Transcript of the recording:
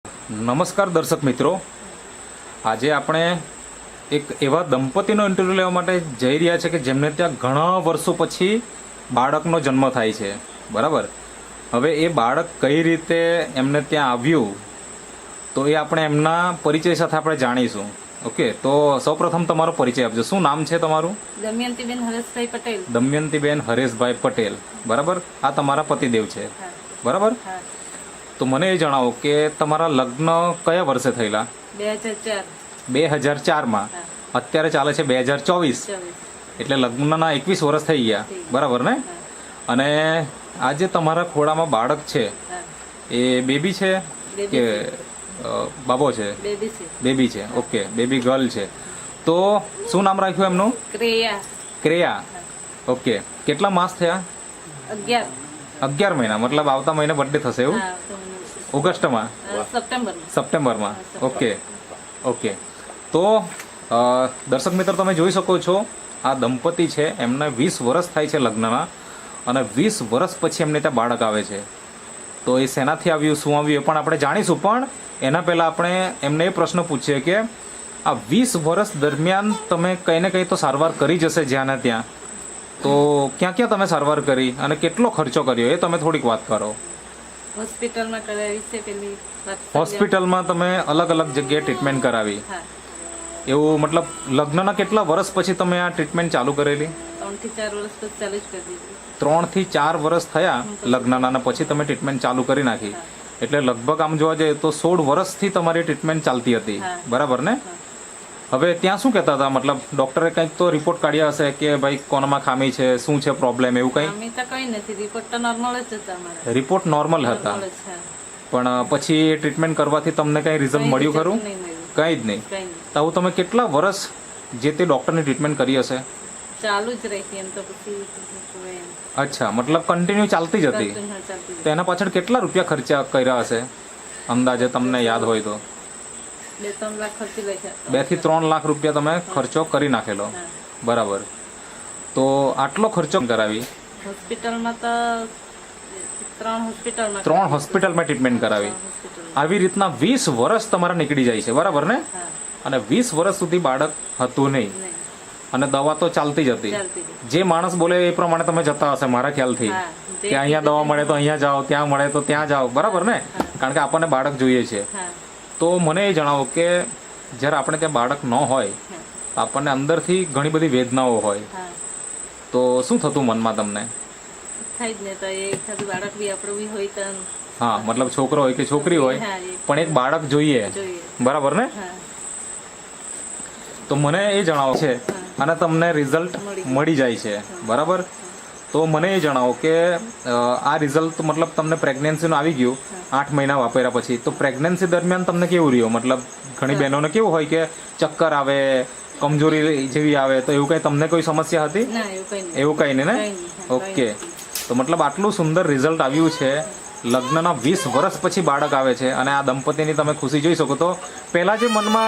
નમસ્કાર દર્શક મિત્રો, આજે આપણે એક એવા દંપતીનો ઇન્ટરવ્યૂ લેવા માટે જઈ રહ્યા છે કે જેમને ત્યાં ઘણા વર્ષો પછી બાળકનો જન્મ થાય છે. બરાબર. હવે એ બાળક કઈ રીતે એમને ત્યાં આવ્યું તો એ આપણે એમના પરિચય સાથે આપણે જાણીશું. ઓકે, તો સૌપ્રથમ તમારો પરિચય આપજો. શું નામ છે તમારું? દમયંતીબેન હરેશભાઈ પટેલ. દમયંતીબેન હરેશભાઈ પટેલ. બરાબર. આ તમારા પતિદેવ છે. બરાબર. તો મને એ જણાવો કે તમારા લગ્ન કયા વર્ષે થયેલા? 2004. 2004માં. અત્યારે ચાલે છે 2024, એટલે લગ્નના 21 વર્ષ થઈ ગયા. બરાબર ને? અને આજે તમારા ખોળામાં બાળક છે એ બેબી છે કે બાબો છે? બેબી છે. ઓકે, બેબી ગર્લ છે. તો શું નામ રાખ્યું એમનું? ક્રેયા. ક્રેયા. ઓકે, કેટલા માસ થયા? 11 મહિના. મતલબ આવતા મહિને બર્થડે થશે એવું? ઓગસ્ટમાં? સપ્ટેમ્બરમાં. Okay okay. તો દર્શક મિત્રો, તમે જોઈ શકો છો આ દંપતી છે, એમને 20 વર્ષ થાય છે લગ્નના, અને 20 વર્ષ પછી એમને ત્યાં બાળક આવે છે. તો એ શેનાથી આવ્યું, શું આવ્યું એ પણ આપણે જાણીશું. પણ એના પહેલાં આપણે એમને એ પ્રશ્ન પૂછીએ કે આ 20 વર્ષ દરમિયાન તમે કંઈ ને કંઈ તો સારવાર કરી જશે જ્યાં ને ત્યાં. તો ક્યાં ક્યાં તમે સારવાર કરી અને કેટલો ખર્ચો કર્યો એ તમે થોડીક વાત કરો. હોસ્પિટલમાં કરાવી છે. પેલી હોસ્પિટલમાં તમે અલગ અલગ જગ્યાએ ટ્રીટમેન્ટ કરાવી એવું? મતલબ લગ્નના કેટલા વર્ષ પછી તમે આ ટ્રીટમેન્ટ ચાલુ કરેલી? 3 થી 4 વર્ષ પછી ચાલુ જ કરી દીધી. 3 થી 4 વર્ષ થયા લગ્નના અને પછી તમે ટ્રીટમેન્ટ ચાલુ કરી નાખી. એટલે લગભગ આમ જોવા જઈએ તો 16 વર્ષથી તમારી ટ્રીટમેન્ટ ચાલતી હતી. બરાબર ને? હવે ત્યાં શું કહેતા હતા? મતલબ ડોક્ટરે કંઈક તો રિપોર્ટ કાઢ્યા હશે કે ભાઈ કોનામાં ખામી છે, શું છે પ્રોબ્લેમ, એવું કંઈ? ખામી તો કંઈ નથી. રિપોર્ટ તો નોર્મલ જ હતા અમારા. રિપોર્ટ નોર્મલ હતા, પણ પછી ટ્રીટમેન્ટ કરવાથી તમને કંઈ રિઝલ્ટ મળ્યું ખરું? કંઈ જ નહીં. તો આવું તમે કેટલા વર્ષ જે તે ડોક્ટરની ટ્રીટમેન્ટ કરી હશે? ચાલુ જ રહી એમ તો. પછી અચ્છા, મતલબ કન્ટિન્યુ ચાલતી જ હતી. તો એના પાછળ કેટલા રૂપિયા ખર્ચા કર્યા હશે અંદાજે, તમને યાદ હોય તો? 2-3 લાખ ખર્ચી લખ્યા. 2 થી 3 લાખ રૂપિયા તમે ખર્ચો કરી નાખેલો. બરાબર. તો આટલો ખર્ચો કરાવી? હોસ્પિટલમાં તો 3 હોસ્પિટલમાં ટ્રીટમેન્ટ કરાવી. આવી રીતના 20 વર્ષ તમારા નીકળી જાય છે. બરાબર ને? અને 20 વર્ષ સુધી બાળક હતું નહીં, અને દવા તો ચાલતી જ હતી. જે માણસ બોલે એ પ્રમાણે તમે જતા હશે મારા ખ્યાલથી, કે અહીંયા દવા મળે તો અહીંયા જાઓ, ત્યાં મળે તો ત્યાં જાઓ. બરાબર ને? કારણ કે આપણને બાળક જોઈએ છે. તો મને એ જણાવો કે જ્યારે આપણે ત્યાં બાળક ન હોય તો આપણને અંદરથી ઘણી બધી વેદનાઓ હોય, તો શું થતું મનમાં તમને? થાય જ ને. તો એ બાળક બી આપણું બી હોય તો. હા, મતલબ છોકરો હોય કે છોકરી હોય, પણ એક બાળક જોઈએ. બરાબર ને? તો મને એ જણાવો છે, અને તમને રિઝલ્ટ મળી જાય છે. બરાબર. તો મને એ જણાવો કે આ રિઝલ્ટ મતલબ તમને પ્રેગ્નન્સીનું આવી ગયું 8 મહિના વાપર્યા પછી, તો પ્રેગ્નન્સી દરમિયાન તમને કેવું રહ્યું? મતલબ ઘણી બહેનોને કેવું હોય કે ચક્કર આવે, કમજોરી જેવી આવે, તો એવું કંઈ તમને કોઈ સમસ્યા હતી? એવું કંઈ નહીં ને? ઓકે. તો મતલબ આટલું સુંદર રિઝલ્ટ આવ્યું છે. લગ્નના 20 વર્ષ પછી બાળક આવે છે, અને આ દંપતીની તમે ખુશી જોઈ શકો. તો પહેલાં જે મનમાં